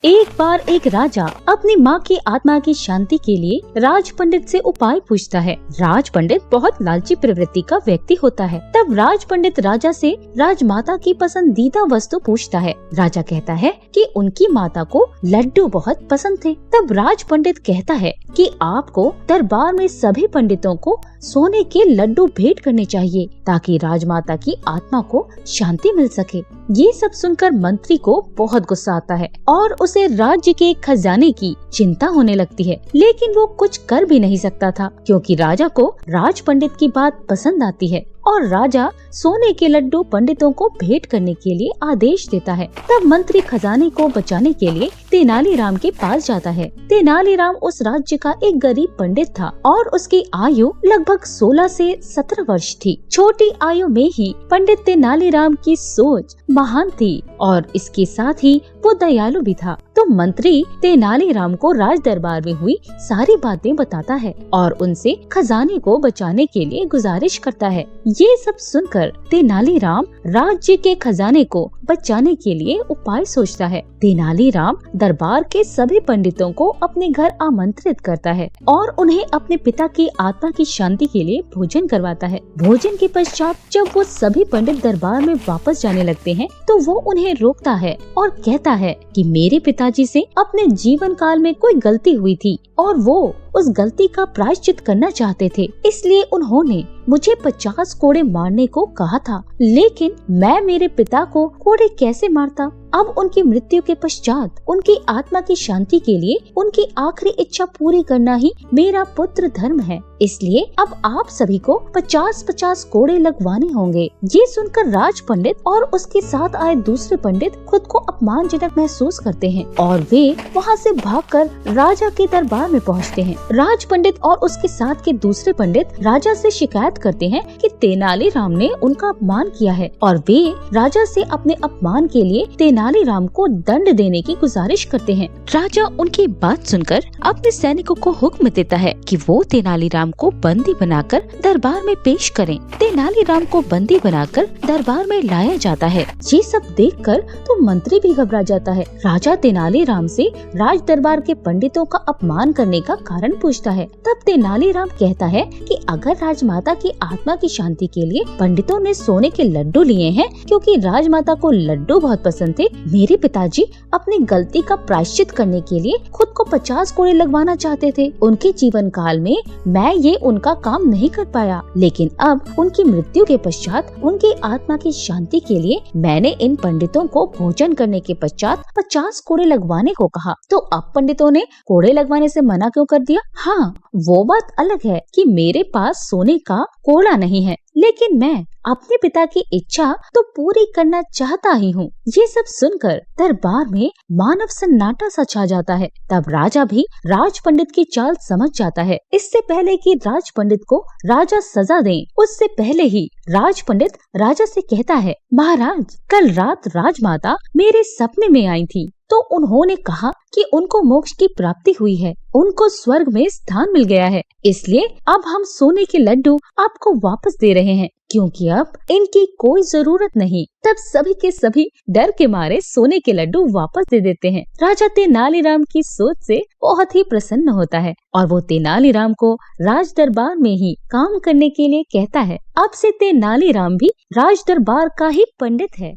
एक बार एक राजा अपनी माँ की आत्मा की शांति के लिए राज पंडित से उपाय पूछता है। राज पंडित बहुत लालची प्रवृत्ति का व्यक्ति होता है। तब राज पंडित राजा से राजमाता की पसंदीदा वस्तु पूछता है। राजा कहता है कि उनकी माता को लड्डू बहुत पसंद थे। तब राज पंडित कहता है कि आपको दरबार में सभी पंडितों को सोने के लड्डू भेंट करने चाहिए ताकि राजमाता की आत्मा को शांति मिल सके। ये सब सुनकर मंत्री को बहुत गुस्सा आता है और उसे राज्य के खजाने की चिंता होने लगती है, लेकिन वो कुछ कर भी नहीं सकता था क्योंकि राजा को राज पंडित की बात पसंद आती है और राजा सोने के लड्डू पंडितों को भेंट करने के लिए आदेश देता है। तब मंत्री खजाने को बचाने के लिए तेनालीराम के पास जाता है। तेनालीराम उस राज्य का एक गरीब पंडित था और उसकी आयु लगभग 16 से 17 वर्ष थी। छोटी आयु में ही पंडित तेनालीराम की सोच महान थी और इसके साथ ही वो दयालु भी था। तो मंत्री तेनालीराम को राज दरबार में हुई सारी बातें बताता है और उनसे खजाने को बचाने के लिए गुजारिश करता है। ये सब सुनकर तेनालीराम राज्य के खजाने को बचाने के लिए उपाय सोचता है। तेनालीराम दरबार के सभी पंडितों को अपने घर आमंत्रित करता है और उन्हें अपने पिता की आत्मा की शांति के लिए भोजन करवाता है। भोजन के पश्चात जब वो सभी पंडित दरबार में वापस जाने लगते हैं तो वो उन्हें रोकता है और कहता है कि मेरे पिताजी से अपने जीवन काल में कोई गलती हुई थी और वो उस गलती का प्रायश्चित करना चाहते थे, इसलिए उन्होंने मुझे 50 कोड़े मारने को कहा था, लेकिन मैं मेरे पिता को कोड़े कैसे मारता। अब उनकी मृत्यु के पश्चात उनकी आत्मा की शांति के लिए उनकी आखिरी इच्छा पूरी करना ही मेरा पुत्र धर्म है, इसलिए अब आप सभी को 50-50 कोड़े लगवाने होंगे। ये सुनकर राज पंडित और उसके साथ आए दूसरे पंडित खुद को अपमानजनक महसूस करते हैं और वे वहाँ से भागकर राजा के दरबार में पहुँचते हैं। राज पंडित और उसके साथ के दूसरे पंडित राजा से शिकायत करते हैं कि तेनालीराम ने उनका अपमान किया है और वे राजा से अपने अपमान के लिए तेनालीराम को दंड देने की गुजारिश करते हैं। राजा उनकी बात सुनकर अपने सैनिकों को हुक्म देता है कि वो तेनालीराम को बंदी बनाकर दरबार में पेश करें। तेनालीराम को बंदी बनाकर दरबार में लाया जाता है। ये सब देखकर तो मंत्री भी घबरा जाता है। राजा तेनालीराम से राज दरबार के पंडितों का अपमान करने का कारण पूछता है। तब तेनालीराम कहता है कि अगर राजमाता की आत्मा की शांति के लिए पंडितों ने सोने के लड्डू लिए हैं क्योंकि राजमाता को लड्डू बहुत पसंद थे, मेरे पिताजी अपनी गलती का प्रायश्चित करने के लिए खुद को 50 कोड़े लगवाना चाहते थे। उनके जीवन काल में मैं ये उनका काम नहीं कर पाया, लेकिन अब उनकी मृत्यु के पश्चात उनकी आत्मा की शांति के लिए मैंने इन पंडितों को भोजन करने के पश्चात 50 कोड़े लगवाने को कहा। तो अब पंडितों ने कोड़े लगवाने से मना क्यों कर दिया? हाँ, वो बात अलग है कि मेरे पास सोने का कोड़ा नहीं है, लेकिन मैं अपने पिता की इच्छा तो पूरी करना चाहता ही हूँ। ये सब सुनकर दरबार में मानव सन्नाटा सा छा जाता है। तब राजा भी राज पंडित की चाल समझ जाता है। इससे पहले कि राज पंडित को राजा सजा दें, उससे पहले ही राज पंडित राजा से कहता है, महाराज, कल रात राजमाता मेरे सपने में आई थी तो उन्होंने कहा कि उनको मोक्ष की प्राप्ति हुई है, उनको स्वर्ग में स्थान मिल गया है, इसलिए अब हम सोने के लड्डू आपको वापस दे रहे हैं क्योंकि अब इनकी कोई जरूरत नहीं। तब सभी के सभी डर के मारे सोने के लड्डू वापस दे देते हैं। राजा तेनालीराम की सोच से बहुत ही प्रसन्न होता है और वो तेनालीराम को राज दरबार में ही काम करने के लिए कहता है। अब से तेनालीराम भी राज दरबार का ही पंडित है।